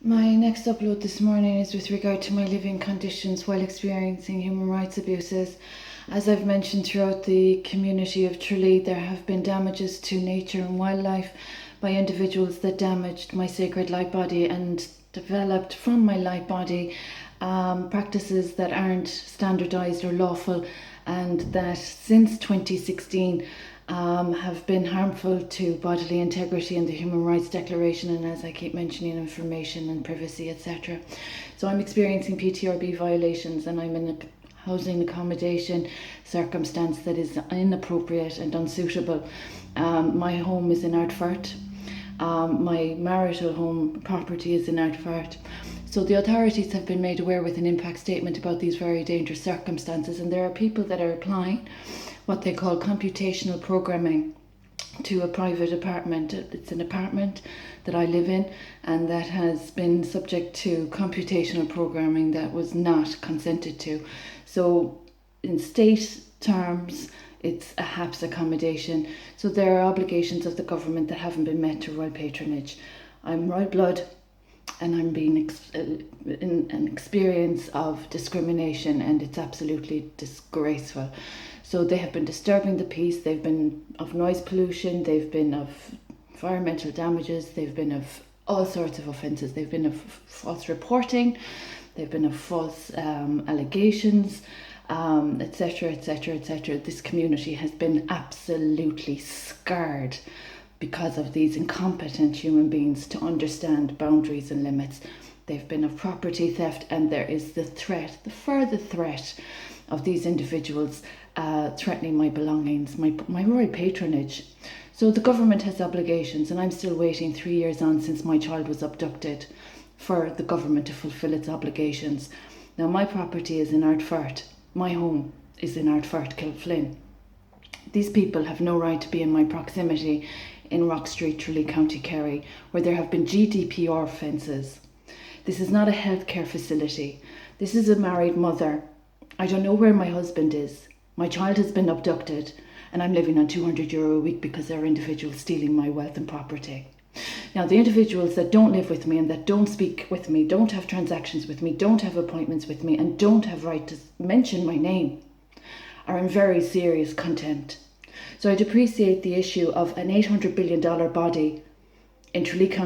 My next upload this morning is with regard to my living conditions while experiencing human rights abuses. As I've mentioned throughout the community of Tralee, there have been damages to nature and wildlife by individuals that damaged my sacred light body and developed from my light body practices that aren't standardised or lawful, and that since 2016 have been harmful to bodily integrity and the Human Rights Declaration, and as I keep mentioning, information and privacy, etc. So I'm experiencing PTRB violations, and I'm in a housing accommodation circumstance that is inappropriate and unsuitable. My home is in Ardfert. My marital home property is in Ardfert. So the authorities have been made aware with an impact statement about these very dangerous circumstances, and there are people that are applying what they call computational programming to a private apartment. It's an apartment that I live in, and that has been subject to computational programming that was not consented to. So in state terms, it's a HAPS accommodation. So there are obligations of the government that haven't been met to royal patronage. I'm royal blood, and I'm being in an experience of discrimination, and it's absolutely disgraceful. So they have been disturbing the peace, they've been of noise pollution, they've been of environmental damages, they've been of all sorts of offences, they've been of false reporting, they've been of false allegations, etc, etc, etc. This community has been absolutely scarred because of these incompetent human beings to understand boundaries and limits. They've been of property theft, and there is the threat, the further threat of these individuals threatening my belongings, my royal patronage. So the government has obligations, and I'm still waiting 3 years on since my child was abducted for the government to fulfil its obligations. Now my property is in Ardfert. My home is in Ardfert, Kilflynn. These people have no right to be in my proximity in Rock Street, Tralee, County Kerry, where there have been GDPR offences. This is not a healthcare facility. This is a married mother. I don't know where my husband is. My child has been abducted, and I'm living on €200 a week because there are individuals stealing my wealth and property. Now, the individuals that don't live with me and that don't speak with me, don't have transactions with me, don't have appointments with me, and don't have right to mention my name are in very serious contempt. So I depreciate the issue of an $800 billion body in Tralee County